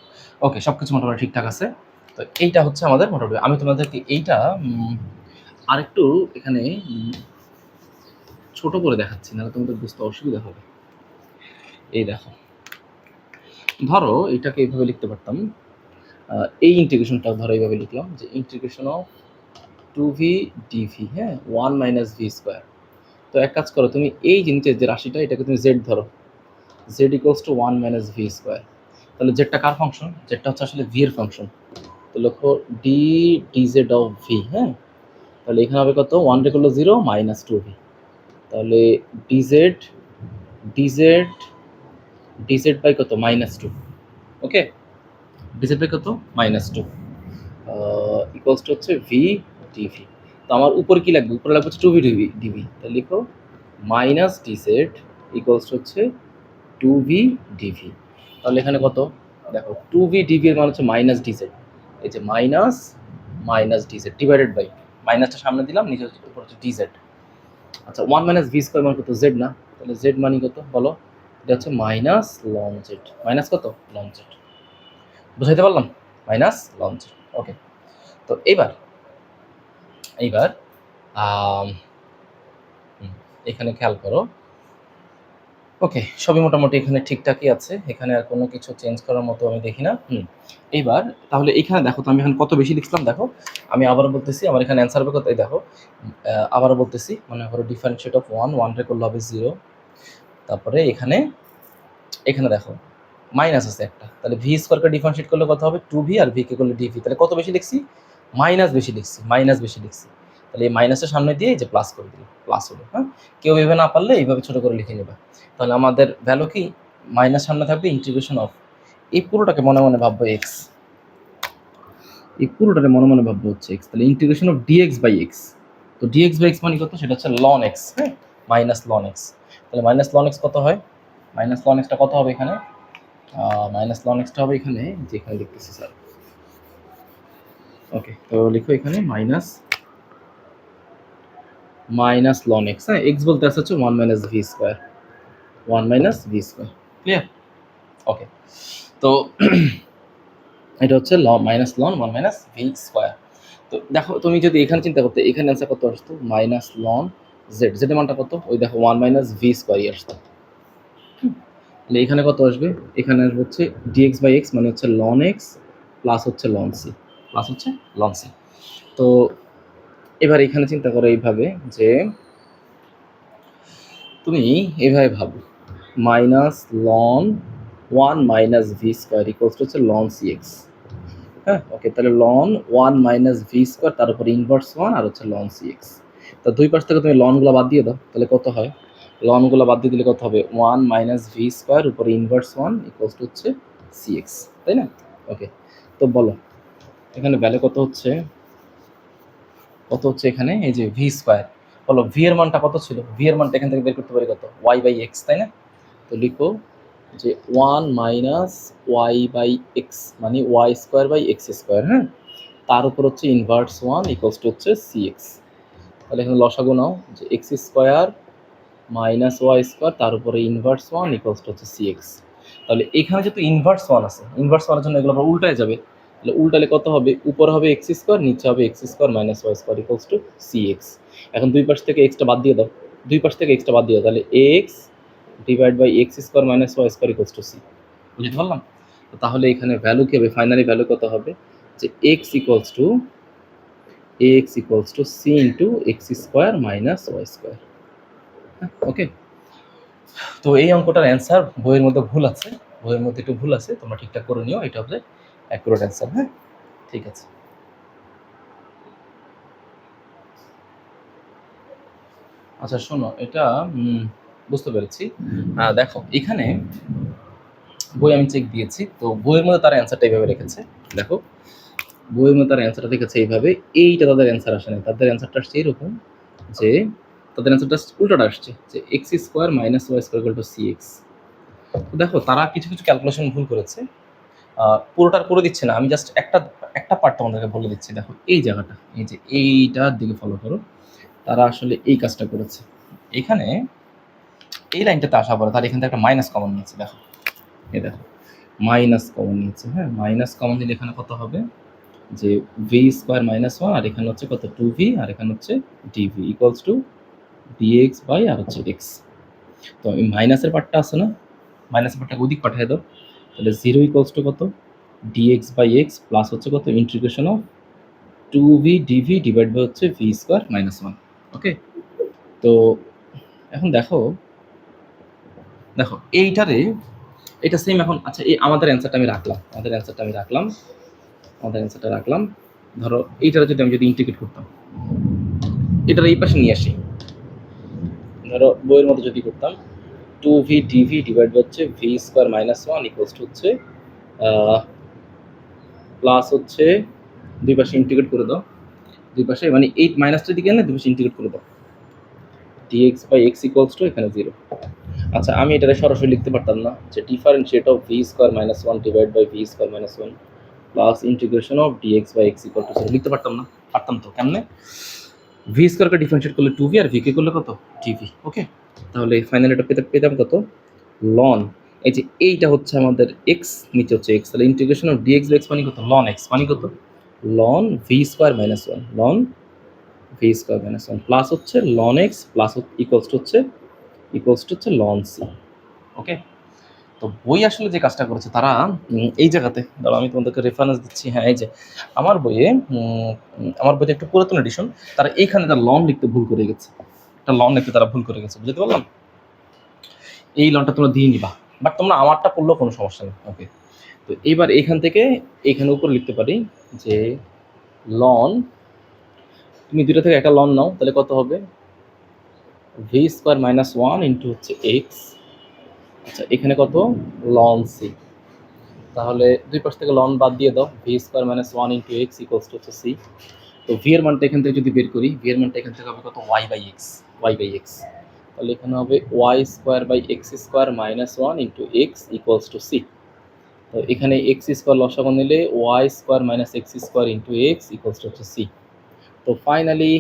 Speaker 1: ওকে, সব কিছু মোটামুটি ঠিকঠাক আছে। তো এইটা হচ্ছে আমাদের মোটামুটি, আমি তোমাদেরকে এইটা আরেকটু এখানে ছোট করে দেখাচ্ছি, নাহলে তোমাদের বুঝতে অসুবিধা হবে। এই দেখো, ধরো এটাকে এইভাবে লিখতে পারতাম, এই ইন্টিগ্রেশনটা ধরো এইভাবে লিখলাম যে ইন্টিগ্রেশন অফ 2v dv, হ্যাঁ 1 মাইনাস ভি স্কোয়ার। তো এক কাজ করো, তুমি এই জিনিসের যে রাশিটা এটাকে তুমি জেড ধরো, Z equals to 1 minus V square. তাহলে জেডটা কার ফাংশন, জেডটা হচ্ছে আসলে ভি এর ফাংশন। তো লক্ষ্য ডি ডিজেড অফ ভি, হ্যাঁ তাহলে এখানে হবে কত, 1 রে করলো 0 মাইনাস 2v, তাহলে ডিজেড ডিজেড ডিজেড বাই কত মাইনাস 2। ওকে, ডিজেড বাই কত মাইনাস 2 ইকুয়ালস টু হচ্ছে ভি ডিভি। তো আমার উপরে কি লাগবে, উপরে লাগবে হচ্ছে 2v ডিভি ডিভি, তাহলে লিখো মাইনাস ডিজেড ইকুয়ালস টু হচ্ছে 2v ডিভি। তাহলে এখানে কত, দেখো 2v ডিভি এর মান হচ্ছে মাইনাস ডিজেড, এই যে minus minus d z divided by, মাইনাসটা সামনে দিলাম, নিচে উপর হচ্ছে ডিজেড। আচ্ছা 1 মাইনাস ভি স্কোয়ার মান কত, জেড না, তাহলে জেড মানি কত বলো, এটা হচ্ছে মাইনাস লন জেড, মাইনাস কত লন জেড, বুঝাইতে পারলাম, মাইনাস লন জেড। ওকে, তো এইবার এইবার এখানে খেয়াল করো, ওকে সবই মোটামুটি এখানে ঠিকঠাকই আছে, এখানে আর কোনো কিছু চেঞ্জ করার মতো আমি দেখি না। এইবার তাহলে এখানে দেখো তো আমি এখানে কত বেশি লিখলাম, দেখো আমি আবারও বলতেছি, আমার এখানে অ্যান্সার হবে কত, এই দেখো আবারও বলতেছি, মনে করো ডিফারেন্সিয়েট অফ 1 রে করলে হবে 0, তারপরে এখানে এখানে দেখো মাইনাস আছে একটা, তাহলে ভি স্কোয়ারকে ডিফারেন্সিয়েট করলে কত হবে 2v, আর ভিকে করলে ডিভি, তাহলে কত বেশি লিখছি, মাইনাস বেশি লিখছি, মাইনাস বেশি লিখছি। তাহলে এই মাইনাসের সামনে দিয়ে এই যে প্লাস করে দিল, প্লাস হলো। হ্যাঁ, কেউ এভাবে না পারলে এইভাবে ছোট করে লিখে নেবে। তাহলে আমাদের ভ্যালু কি, মাইনাস সামনে থাকবে ইন্টিগ্রেশন অফ, এই পুরোটাকে মনে মনে ভাববো এক্স, এই পুরোটাকে মনে মনে ভাববো হচ্ছে এক্স, তাহলে integration of dx by x. তো ডিএক্স বাই এক্স মানে কত, সেটা হচ্ছে লন এক্স, হ্যাঁ মাইনাস লন এক্স। তাহলে মাইনাস লন এক্স কত হয়, মাইনাস লন এক্সটা কত হবে এখানে, মাইনাস লন এক্সটা হবে এখানে, যেখানে লিখতেছি স্যার। ওকে, তো লিখো এখানে মাইনাস লন এক্স, হ্যাঁ এক্স বলতে আসছে হচ্ছে 1 minus V square, 1 minus V square, clear. Okay, তো এটা হচ্ছে minus ln 1 minus V square. তো দেখো তুমি যদি এখানে চিন্তা করতে, এখানে অ্যান্সার কত আসতো, মাইনাস লন জেড, জেড এর মানটা কত, ওই দেখো 1 মাইনাস ভি স্কোয়ারই আসতো। তাহলে এখানে কত আসবে, এখানে আসবে হচ্ছে ডিএক্স বাই এক্স মানে হচ্ছে লন এক্স প্লাস হচ্ছে লন সি, প্লাস হচ্ছে লন সি। তো এবার এখানে চিন্তা করো এইভাবে যে তুমি এইভাবে ভাবো, minus ln 1 minus V square equals to হচ্ছে লন সি এক্স। হ্যাঁ ওকে, তাহলে লন 1 মাইনাস ভি স্কোয়ার, তার উপর ইনভার্স 1 আর হচ্ছে লন সি এক্স। তা দুই পাশ থেকে তুমি লনগুলো বাদ দিয়ে দাও, তাহলে কত হয়, লনগুলো বাদ দিয়ে দিলে কত হবে, 1 মাইনাস ভি স্কোয়ার উপরে ইনভার্স 1 ইকুয়ালস টু হচ্ছে সি এক্স, তাই না। ওকে, তো বলো এখানে ভ্যালু কত হচ্ছে, কত হচ্ছে এখানে, এই যে ভি স্কোয়ার, বলো ভি এর মানটা কত ছিল, ভি এর মানটা এখান থেকে বের করতে পারি কত, ওয়াই বাই এক্স, তাই না। তো লিখো যে 1 মাইনাস ওয়াই বাই এক্স মানে y square by x square, হ্যাঁ তার উপর হচ্ছে ইনভার্স 1 ইকুয়ালস টু হচ্ছে সি এক্স। তাহলে এখানে লসাগু নাও, যে x square minus Y square তার উপরে ইনভার্স 1 ইকুয়ালস টু হচ্ছে সি এক্স। তাহলে এখানে যেহেতু ইনভার্স 1 আছে, ইনভার্স 1 এর জন্য এগুলো আবার উল্টায় যাবে, তাহলে উল্টালে কত হবে, উপরে হবে এক্স স্কোয়ার, নিচে হবে x square minus Y square equals two C x. এখন দুই পাশ থেকে এক্সটা বাদ দিয়ে দাও, দুই পাশ থেকে এক্সটা বাদ দিয়ে দাও, তাহলে x divide by x square minus Y square equals two c. বুঝতে পারলাম? তো তাহলে এখানে ভ্যালু কি হবে, ফাইনালি ভ্যালু কত হবে, যে x equals two C into X square minus Y square. Okay, তো এই অঙ্কটার অ্যান্সার বইয়ের মধ্যে ভুল আছে, বইয়ের মধ্যে একটু ভুল আছে, তোমরা ঠিকঠাক করে নিও, এটা হবে অ্যাকুরেট অ্যান্সার। হ্যাঁ, ঠিক আছে। আচ্ছা শোনো, এটা বুঝতে পেরেছি। দেখো এখানে বই আমি চেক দিয়েছি, তো বইয়ের মধ্যে তার অ্যান্সারটা এইভাবে রেখেছে। দেখো বইয়ের মধ্যে তার অ্যান্সারটা রেখেছে এইভাবে, এইটা তাদের অ্যান্সার আসে না, তাদের অ্যান্সারটা আসছে এরকম, যে তাদের অ্যান্সারটা উল্টোটা আসছে, যে x square minus Y square equal to C x. তো দেখো তারা কিছু কিছু ক্যালকুলেশন ভুল করেছে, পুরোটার করে দিচ্ছে না, আমি জাস্ট একটা একটা পার্ট তোমাদেরকে বলে দিচ্ছি। দেখো এই জায়গাটা, এই যে এইটার দিকে ফলো করো, তারা আসলে এই কাজটা করেছে। এখানে এই লাইনটাতে আসা পরে তার এখান থেকে একটা মাইনাস কমন নিয়েছে। দেখো এই দেখো মাইনাস কমন নিয়েছে। হ্যাঁ, মাইনাস কমন নিলে এখানে কত হবে, যে ভি স্কোয়ার মাইনাস ওয়ান, আর এখানে হচ্ছে কত, টু ভি, আর এখানে হচ্ছে dv equals to dx by আর হচ্ছে এক্স। তো এই মাইনাসের পার্টটা আছে না, মাইনাসের পার্টটাকে ওদিক পাঠিয়ে দাও, তাহলে জিরো ইকুয়ালস টু কত, ডিএক্স বাই এক্স প্লাস হচ্ছে কত, integration of two v DV divide by হচ্ছে v square minus one. Okay, তো এখন দেখো দেখো এইটারে, এটা সেম এখন। আচ্ছা এই আমাদের অ্যান্সারটা আমি রাখলাম, আমাদের অ্যান্সারটা রাখলাম। ধরো এইটারে যদি আমি ইন্টিগ্রেট করতাম, এটার এই পাশে নিয়ে আসি, ধরো বইয়ের মতো যদি করতাম, টু ভি ডিভি ডিভাইড হচ্ছে v square minus one equals to হচ্ছে প্লাস হচ্ছে দুই পাশে ইন্টিগ্রেট করে দাও, দুই পাশে মানে এই মাইনাসটার দিকে না দুই পাশে ইন্টিগ্রেট করে দাও, d x by x equals to এখানে জিরো। আচ্ছা আমি এটারে সরাসরি লিখতে পারতাম না, যে differentiate of v square minus one divide by V square minus one plus integration of dx by x equal to zero, লিখতে পারতাম না? পারতাম তো, কেমনে, ভি স্কোয়ারকে ডিফারেন্সিয়েট করলে টু ভি আর ভি কে করলে কত, ডিভি। ওকে, তাহলে ফাইনাল এটা পেতাম কত, লন, এই যে এইটা হচ্ছে আমাদের এক্স, নিচে হচ্ছে এক্স, তাহলে integration of dx by x মানে কত, লন এক্স মানে কত, ln V square minus one, ln V square minus one plus হচ্ছে ln x plus equals to হচ্ছে লন সি। ওকে, তো বই আসলে যে কাজটা করেছে তারা এই জায়গাতে, ধরো আমি তোমাদেরকে রেফারেন্স দিচ্ছি, হ্যাঁ এই যে আমার বইয়ে একটু পুরাতন এডিশন, তারা এইখানে তার লন লিখতে ভুল করে গেছে, একটা লন লিখতে তারা ভুল করে গেছে, বুঝতে পারলাম? এই লনটা তোমরা দিয়ে নিবা, বাট তোমরা আমারটা পড়লেও কোনো সমস্যা নেই। ওকে, তো এইবার এখান থেকে এখানে উপর লিখতে পারি যে লন, তুমি দুটো থেকে একটা লন নাও, তাহলে কত হবে, V square minus one into হচ্ছে এক্স, আচ্ছা এখানে কত, লন সি, তাহলে দুই পাশ থেকে লন বাদ দিয়ে দাও, V square minus one into x equals to হচ্ছে সি। তো ভি এর মানটা এখান থেকে যদি বের করি, ভি এর মানটা এখান থেকে হবে কত, ওয়াই বাই এক্স, তাহলে এখানে হবে y square by x square minus one into x equals two c. তো এখানে এক্স স্কোয়ার লসাগু নিলে y square minus x square into x equals to হচ্ছে সি। তো ফাইনালি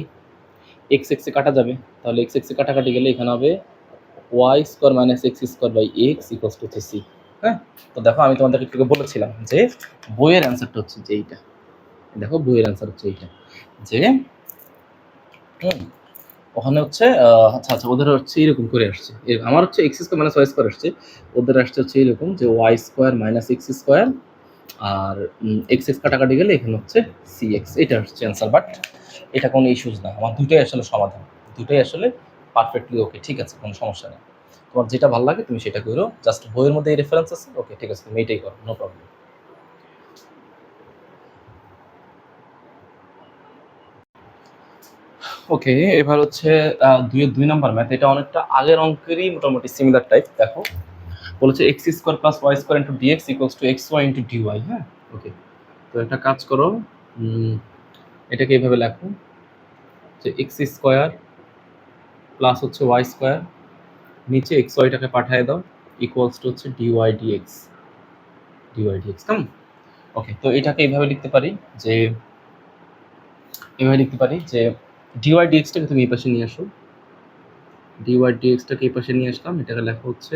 Speaker 1: এক্স এক্সে কাটা যাবে, তাহলে এক্স এক্সে কাটাকাটি গেলে এখানে হবে y square minus x square by x equals to হচ্ছে সি। হ্যাঁ, তো দেখো আমি তোমাদেরকে একটু বলেছিলাম যে বইয়ের অ্যান্সারটা হচ্ছে যে এইটা, দেখো বইয়ের অ্যান্সার হচ্ছে এইটা, যে ওখানে হচ্ছে আচ্ছা ওদের হচ্ছে এরকম করে আসছে, আমার হচ্ছে x square minus Y square আসছে, ওদের আসছে হচ্ছে এরকম যে Y square minus x square আর এক্স এক্স কাটাকাটি গেলে এখানে হচ্ছে সি এক্স, এটা হচ্ছে অ্যান্সার। বাট এটা কোনো ইস্যুজ না, আমার দুটোই আসলে সমাধান, দুটোই আসলে পারফেক্টলি ওকে, ঠিক আছে, কোনো সমস্যা নেই। তোমার যেটা ভালো লাগে তুমি সেটা করো, জাস্ট বইয়ের মধ্যে এই রেফারেন্স আছে, ওকে ঠিক আছে, তুমি এটাই করো, নো প্রবলেম। ওকে, এবার হচ্ছে দুই নাম্বার ম্যাথ, এটা অনেকটা আগের অঙ্কেরই মোটামুটি সিমিলার টাইপ। দেখো বলেছে x square plus Y square into dx equals to x y into d y. হ্যাঁ, ওকে, তো একটা কাজ করো, এটাকে এইভাবে লেখো যে এক্স স্কোয়ার প্লাস হচ্ছে ওয়াই স্কোয়ার, নিচে এক্স ওয়াইটাকে পাঠিয়ে দাও, ইকুয়ালস টু হচ্ছে ডিওয়াই ডিএক্স, কেমন? ওকে, তো এটাকে এইভাবে লিখতে পারি যে ডিওয়াই ডিএক্সটাকে তুমি এই পাশে নিয়ে আসো, ডিওয়াই ডিএক্সটাকে এই পাশে নিয়ে আসলাম, এটাকে লেখা হচ্ছে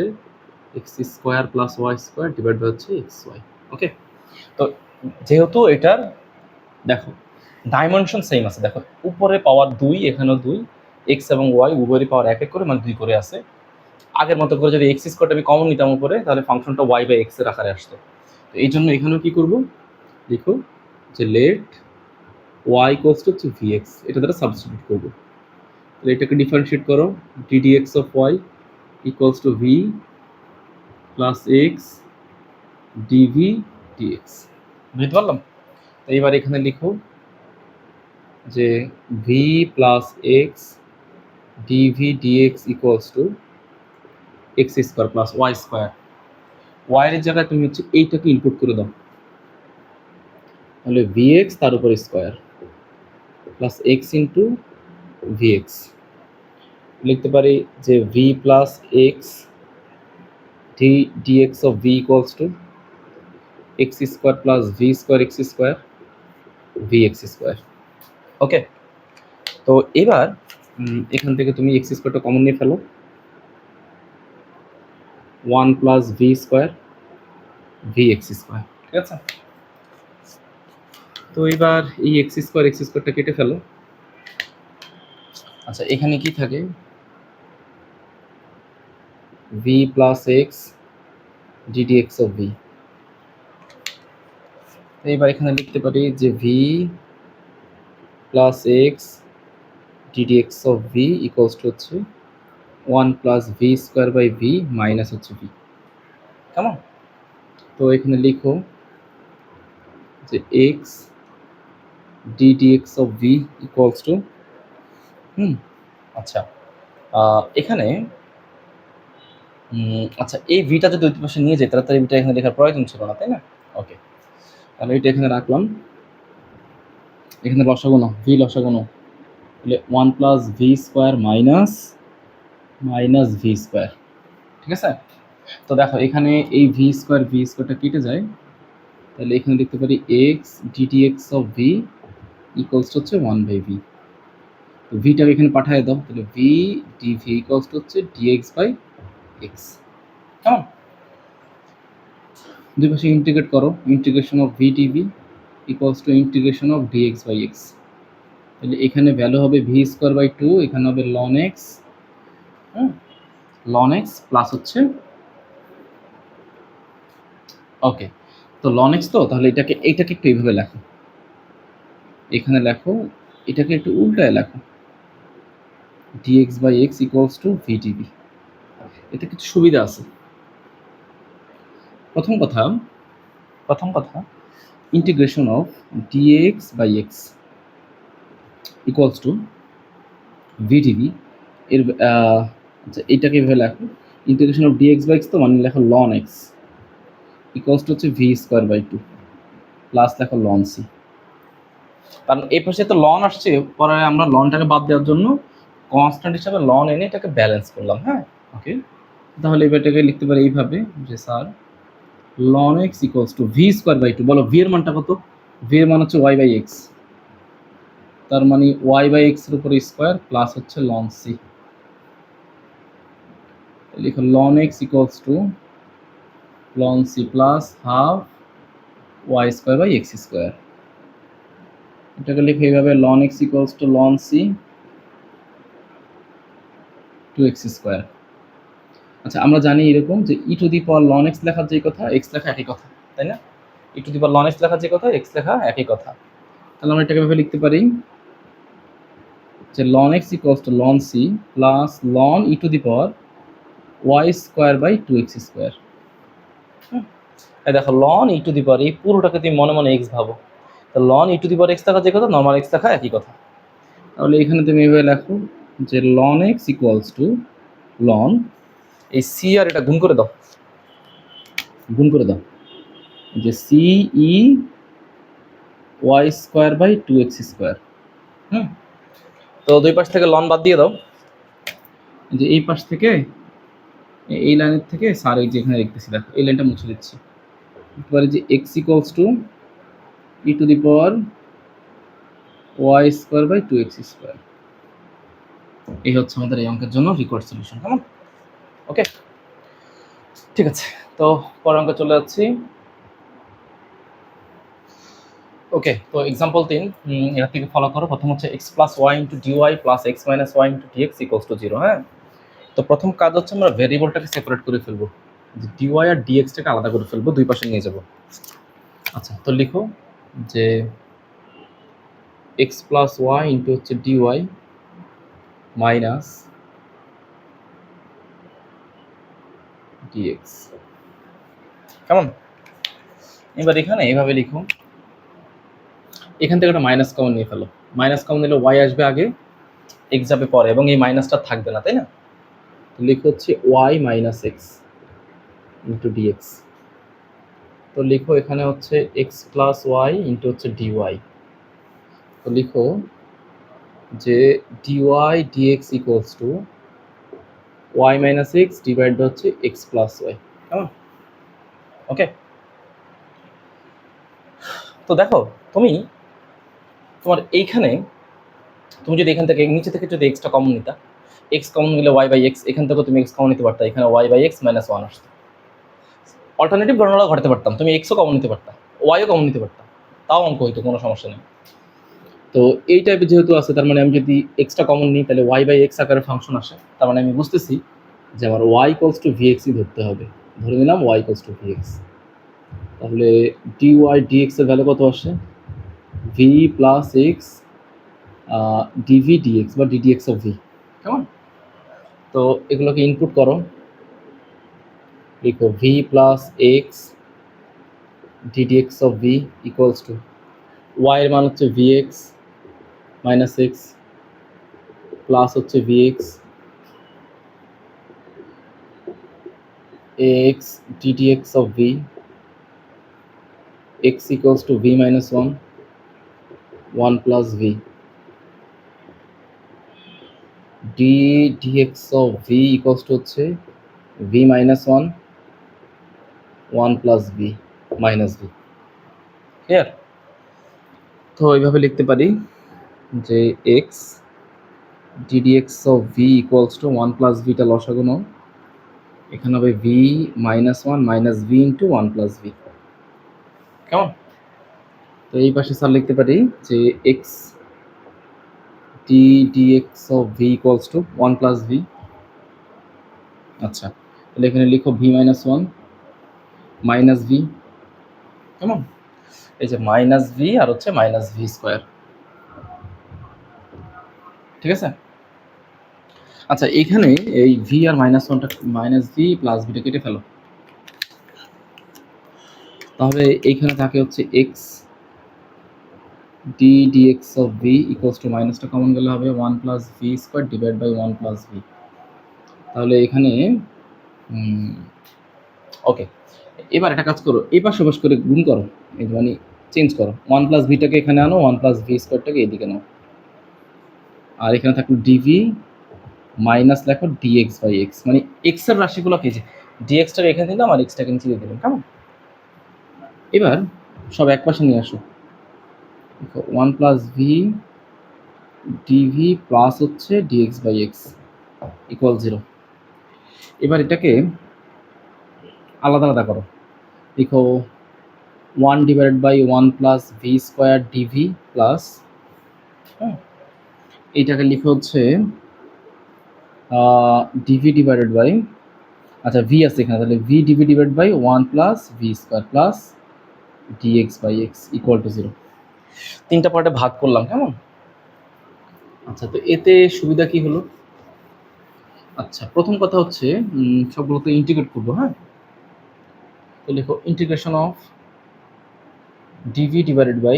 Speaker 1: x square plus Y square divide by হচ্ছে এক্স ওয়াই। ওকে, তো যেহেতু এটার দেখো ডাইমেনশন সেম আছে, দেখো উপরে পাওয়ার দুই, এখানেও দুই, এক্স এবং ওয়াই উভয়েরই পাওয়ার এক এক করে মানে দুই করে আছে, আগের মতো করে যদি এক্স স্কোয়ারটা আমি কমন নিতাম উপরে, তাহলে ফাংশনটা ওয়াই বাই এক্স এর আকারে আসতো। তো এই জন্য এখানেও কি করব, দেখো যে লেট ওয়াই ইকুয়ালস টু হচ্ছে ভি এক্স, এটা দ্বারা সাবস্টিটিউট করবো। তাহলে এটাকে ডিফারেন্সিয়েট করো, d d x of y equals to v plus x DV d x. বুঝতে পারলাম? তো এবার এখানে লিখো যে V plus x DV d x equals to x square plus Y square. ওয়াইয়ের জায়গায় তুমি হচ্ছে এইটাকে ইনপুট করে দাও, তাহলে ভি এক্স তার উপর square plus x into V X. লিখতে পারি যে V plus x D dx of V equals to x square plus V square x square V X square. Okay, তো এবার এখান থেকে তুমি এক্স স্কোয়ারটা কমন নিয়ে ফেলো, 1 plus V square V X square. ঠিক আছে, তো এবার এই এক্স স্কোয়ারটা কেটে ফেলো। আচ্ছা, এখানে কি থাকে, v plus x d d x of v. এইবার এখানে লিখতে পারি যে V plus x d d x of V equals to হচ্ছে 1 plus V square by v minus হচ্ছে ভি। কেমন? তো এখানে লিখো যে x d d x of V equals to আচ্ছা এখানে আচ্ছা এই ভিটা যদি ওই পাশে নিয়ে যাই তাহলে তো এই ভিটা এখানে লেখার প্রয়োজন ছিল না, তাই না? ওকে, তাহলে এটা এখানে রাখলাম, এখানে লসাগুনো ভি লসাগুনো, তাহলে 1 plus V square minus minus V square. ঠিক আছে, তো দেখো এখানে এই ভি স্কোয়ারটা কেটে যায়, তাহলে এখানে লিখতে পারি x d d x of V equals to হচ্ছে 1 বাই ভি। তো ভিটাকে এখানে পাঠিয়ে দাও, তাহলে ভি ডিভি ইকুয়ালস টু হচ্ছে ডিএক্স বাই এক্স। কেমন? দুই পাশে ইন্টিগ্রেট করো, integration of v dv equals to integration of dx by x. তাহলে এখানে ভ্যালু হবে ভি স্কোয়ার বাই 2, এখানে হবে ln x, ln x plus হচ্ছে ওকে, তো লন এক্স, তো তাহলে এইটাকে একটু এইভাবে লেখো, এখানে লেখো, এটাকে একটু উল্টায় লেখো, dx by x equals to v dv. এতে কিছু সুবিধা আছে। প্রথম কথা integration of dx by x equals to v dv এর আচ্ছা এইটাকে এভাবে লেখো, integration of dx by x, তো মানে লেখো লন এক্স ইকুয়ালস টু হচ্ছে ভি স্কোয়ার বাই 2 প্লাস লেখো লন সি। কারণ এই পাশে তো লন আসছে, পরে আমরা লনটাকে বাদ দেওয়ার জন্য কনস্ট্যান্ট হিসাবে লন এনে এটাকে ব্যালেন্স করলাম। হ্যাঁ, ওকে, তাহলে এবারটাকে লিখতে পারি এইভাবে যে sir ln x equals to v square by 2, বলো ভি এর মানটা কত? ভি এর মান হচ্ছে ওয়াই বাই এক্স, তার মানে ওয়াই বাই এক্স এর উপরে স্কোয়ার প্লাস হচ্ছে লন সি। লিখো ln x equals to ln C plus half Y square by x square. এটাকে লিখে এইভাবে ln x equals to ln C two x square. আচ্ছা, আমরা জানি এরকম যে E to the power ln X লেখার যে কথা, এক্স লেখা একই কথা, তাই না? E to the power ln X লেখার যে কথা, এক্স লেখা একই কথা। তাহলে আমরা এটাকে এভাবে লিখতে পারি যে ln x equals to ln C plus ln e to the power y square by 2x square. দেখো ln e to the power, এই পুরোটাকে তুমি মনে মনে এক্স ভাবো, তো ln e to the power x থাকা যে কথা, নর্মাল এক্স থাকা একই কথা। তাহলে এখানে তুমি এভাবে লেখো যে ln x equals to ln, এই সি আর এটা গুণ করে দাও, যে c e y square by 2x square. তো দুই পাশ থেকে লন বাদ দিয়ে দাও, যে এই পাশ থেকে এই লাইনের থেকে স্যার এই যেখানে লিখতেছি দেখো এই লাইনটা মুছে দিচ্ছি, এবারে যে x equals to e to the power y square by 2x square. এই হচ্ছে আমাদের এই অঙ্কের জন্য রিকোয়ার্ড সলিউশন। কেমন? ওকে, ঠিক আছে, তো পরের অঙ্কে চলে যাচ্ছি। ওকে, তো এক্সাম্পল 3 এর থেকে ফলো করো। প্রথম হচ্ছে x plus y into dy plus x minus y into dx equals to 0। হ্যাঁ, তো প্রথম কাজ হচ্ছে আমরা ভেরিয়েবলটাকে সেপারেট করে ফেলবো, যে ডিওয়াই আর ডিএক্সটাকে আলাদা করে ফেলবো, দুই পাশে নিয়ে যাব। আচ্ছা, তো লিখো যে এক্স প্লাস ওয়াই ইন্টু হচ্ছে ডিওয়াই মাইনাস ডিএক্স। কেমন? এবার এখানে এইভাবে লিখো, এখান থেকে একটা মাইনাস কমন নিয়ে ফেলো। মাইনাস কমন নিলে ওয়াই আসবে আগে, এক্স যাবে পরে, এবং এই মাইনাসটা থাকবে না, তাই না? তো লিখো হচ্ছে y minus x into dx. তো লিখো এখানে হচ্ছে এক্স প্লাস ওয়াই ইন্টু হচ্ছে ডিওয়াই। তো লিখো যে dy dx equals to y minus x divide হচ্ছে এক্স প্লাস ওয়াই। কেমন? ওকে। তো দেখো, তুমি তোমার এইখানে তুমি যদি এখান থেকে নিচে থেকে যদি এক্সটা কমন নিতা, এক্স কমন নিলে ওয়াই বাই এক্স, এখান থেকে তুমি এক্স কমন নিতে পারতা, এখানে y by x minus one আসতো। অল্টারনেটিভ গণনা ঘটাতে পারতাম, তুমি এক্সও কমন নিতে পারতা, ওয়াইও কমন নিতে পারতাম, তাও অঙ্ক হইতো, কোনো সমস্যা নেই। তো এই টাইপের যেহেতু আছে, তার মানে আমি যদি এক্সটা কমন নিই তাহলে ওয়াই বাই এক্স আকারে ফাংশন আসে, তার মানে আমি বুঝতেছি যে আমার ওয়াই ইকুয়ালস টু ভিএক্সই ধরতে হবে। ধরে নিলাম ওয়াই ইকুয়ালস টু ভিএক্স। তাহলে ডিওয়াই ডিএক্স এর ভ্যালু কত আসে? V plus x DV dx বা ডিডিএক্স অফ ভি। কেমন? তো এগুলোকে ইনপুট করো, লিখো v plus x ddx of V equals to y এর মান হচ্ছে ভিএক্স মাইনাস এক্স প্লাস হচ্ছে vx x ddx of v x equals to v minus one, one plus v d dx of V equals to হচ্ছে v minus one, one plus V minus V. Clear? তো এইভাবে লিখতে পারি যে X ddx of V equals to one plus ভিটা লসাগু নাও, এখানে হবে V minus one minus V into one plus V. কেমন? তো এই পাশে স্যার লিখতে পারি যে X D dx of V equals to one plus V. আচ্ছা, তাহলে এখানে লিখো V minus one minus V. কেমন? এই যে মাইনাস ভি আর হচ্ছে মাইনাস ভি স্কোয়ার। ঠিক আছে? আচ্ছা, এখানে এই ভি আর মাইনাস ওয়ানটা, মাইনাস ভি প্লাস ভিটা কেটে ফেলো, তাহলে এইখানে থাকে হচ্ছে x D dx of V equals to, মাইনাসটা কমন গেলে হবে one plus V square divide by one plus v. তাহলে এখানে ওকে, এবার একটা কাজ করো, এই পাশে পাশ করে গুণ করো, মানে চেঞ্জ করো, ওয়ান প্লাস ভিটাকে এখানে আনো, ওয়ান প্লাস ভি স্কোয়ারটাকে এদিকে নাও, আর এখানে থাকলো ডিভি মাইনাস লেখো ডিএক্স বাই এক্স, মানে এক্স এর রাশিগুলো কে যে ডিএক্সটাকে এখানে দিলাম আর এক্সটাকে নিচে দিয়ে দিলাম। কেমন? এবার সব এক পাশে নিয়ে আসো, one plus V dv plus হচ্ছে dx by x equal zero. এবার এটাকে আলাদা আলাদা করো, লিখো one divided by one plus V square dv plus, হ্যাঁ, এইটাকে লিখো হচ্ছে ডিভি ডিভাইডেড বাই, আচ্ছা ভি আছে এখানে, তাহলে V DV divide by one plus V square plus dx by x equal to zero. তিনটা পার্টে ভাগ করলাম। কেমন? আচ্ছা, তো এতে সুবিধা কি হলো? আচ্ছা, প্রথম কথা হচ্ছে সবগুলো তো ইন্টিগ্রেট করবো। হ্যাঁ, তো লিখো integration of dv divided by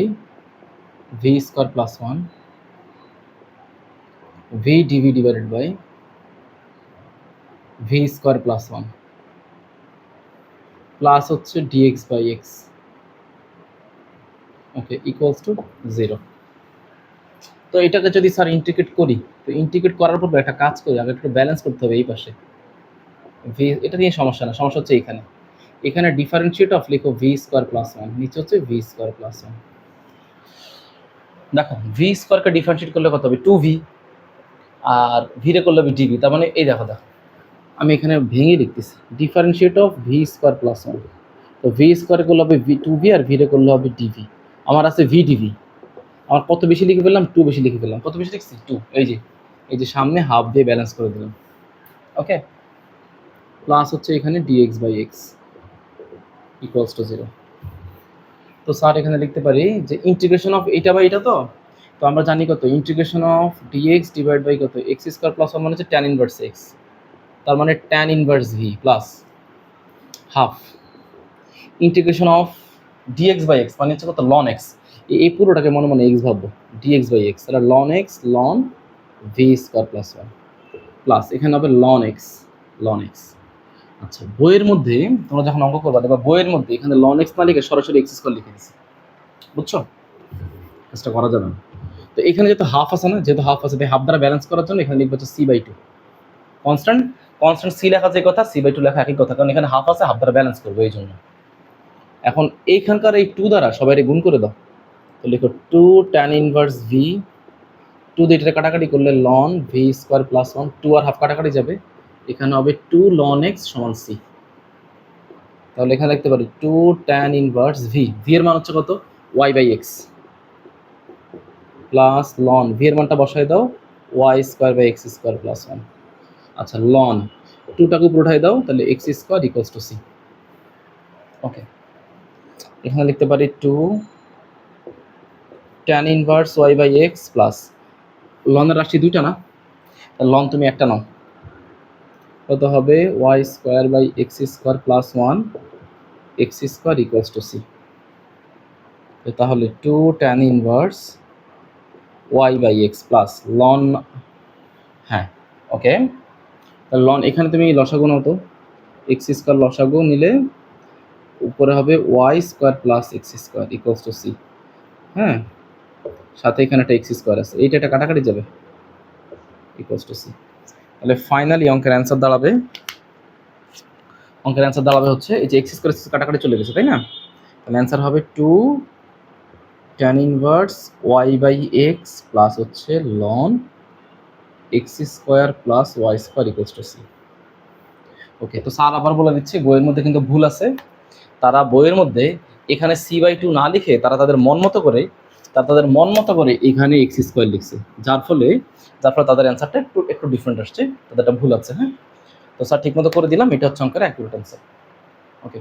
Speaker 1: V square plus one V dv divided by V square plus one plus হচ্ছে dx by x, okay, equals to zero. তো এটাকে যদি স্যার ইন্টিগ্রেট করি, তো ইন্টিগ্রেট করার পর একটা কাজ করি, আগে একটু ব্যালেন্স করতে হবে এই পাশে ভি, এটা নিয়ে সমস্যা না, সমস্যা হচ্ছে এখানে, এখানে ডিফারেন্সিয়েট অফ লিখো ভি স্কোয়ার প্লাস ওয়ান, নিচে হচ্ছে ভি স্কোয়ার প্লাস ওয়ান। দেখো ভি স্কোয়ারকে ডিফারেন্সিয়েট করলে কত হবে? টু ভি, আর ভিরে করলে হবে ডিভি, তার মানে এই দেখো দেখো আমি এখানে ভেঙে লিখতেছি differentiate of v square plus one. তো ভি স্কোয়ারে করলে হবে ভি টু ভি, আর ভিরে করলে হবে ডিভি। আমার আছে ভি ডিভি, আমার কত বেশি লিখে ফেললাম? টু বেশি লিখে ফেললাম। কত বেশি লিখছি? টু। এই যে সামনে হাফ দিয়ে ব্যালেন্স করে দিলাম। ওকে, প্লাস হচ্ছে এখানে dx by x equals to 0। তো স্যার এখানে লিখতে পারি যে ইন্টিগ্রেশন অফ এটা বাই এটা, তো তো আমরা জানি কত integration of dx divide by কত এক্স স্কোয়ার প্লাস 1 মানে হচ্ছে ট্যান ইনভার্স এক্স, তার মানে tan inverse v plus half integration of dx by x মানে হচ্ছে কত লন এক্স, এই পুরোটাকে মনে মনে এক্স ভাববো, ডিএক্স বাই এক্স, তাহলে ln x ln V square plus 1 plus এখানে হবে লন এক্স লন এক্স। আচ্ছা, বইয়ের মধ্যে তোমরা যখন অঙ্ক করবা দেখবা বইয়ের মধ্যে এখানে লন এক্স না লিখে সরাসরি এক্স স্কোয়ার লিখে দিচ্ছে, বুঝছো? কাজটা করা যাবে না। তো এখানে যেহেতু হাফ আছে না, যেহেতু হাফ আছে তাই হাফ দ্বারা ব্যালেন্স করার জন্য এখানে লিখবো হচ্ছে c by two. Constant constant c লেখা যে কথা, সি বাই টু লেখা একই কথা, কারণ এখানে হাফ আছে, হাফ দ্বারা ব্যালেন্স করবো এই জন্য। এখন এইখানকার এই টু দ্বারা সবাই গুণ করে দাও, তো লিখো two tan inverse v, two দিয়ে এটা কাটাকাটি করলে ln V square plus 1, two আর হাফ কাটাকাটি যাবে, এখানে হবে টু লন এক্স সমান সি। তাহলে এখানে লিখতে পারি two tan inverse v, v এর মান হচ্ছে কত y by x plus ln v এর মানটা বসাই দাও y square by x square plus 1। আচ্ছা, লন টুটাকে উপরে উঠাই দাও, তাহলে x square equals two c. Okay, এখানে লিখতে পারি two tan inverse y by x plus লনের রাশি দুইটা না, লন তুমি একটা নাও, কত হবে y square by x square plus 1 x square equals two c. তাহলে two tan inverse y by x plus ln, হ্যাঁ ওকে, তাহলে লন এখানে তুমি লসাগু নাও, তো এক্স স্কোয়ার লসাগু নিলে উপরে হবে y square plus x square equals two c. হ্যাঁ, সাথে এখানে একটা এক্স স্কোয়ার আছে, এইটা একটা কাটাকাটি যাবে ইকুয়ালস টু সি। তাহলে ফাইনালি অঙ্কের অ্যান্সার দাঁড়াবে হচ্ছে এই যে এক্স স্কোয়ার কাটাকাটি চলে গেছে, তাই না? তাহলে অ্যান্সার হবে two tan inverse y by x plus হচ্ছে ln x square plus Y square equals two c. Okay, তো স্যার আবার বলে দিচ্ছি বইয়ের মধ্যে কিন্তু ভুল আছে, তারা বইয়ের মধ্যে এখানে সি বাই টু না লিখে তারা তাদের মন মতো করে এখানে এক্স স্কোয়ার লিখছে, যার ফলে তাদের অ্যান্সারটা একটু ডিফারেন্ট আসছে, তাদেরটা ভুল আছে। হ্যাঁ, তো স্যার ঠিক মতো করে দিলাম, এটা হচ্ছে অঙ্কের অ্যাকুরেট অ্যান্সার। ওকে।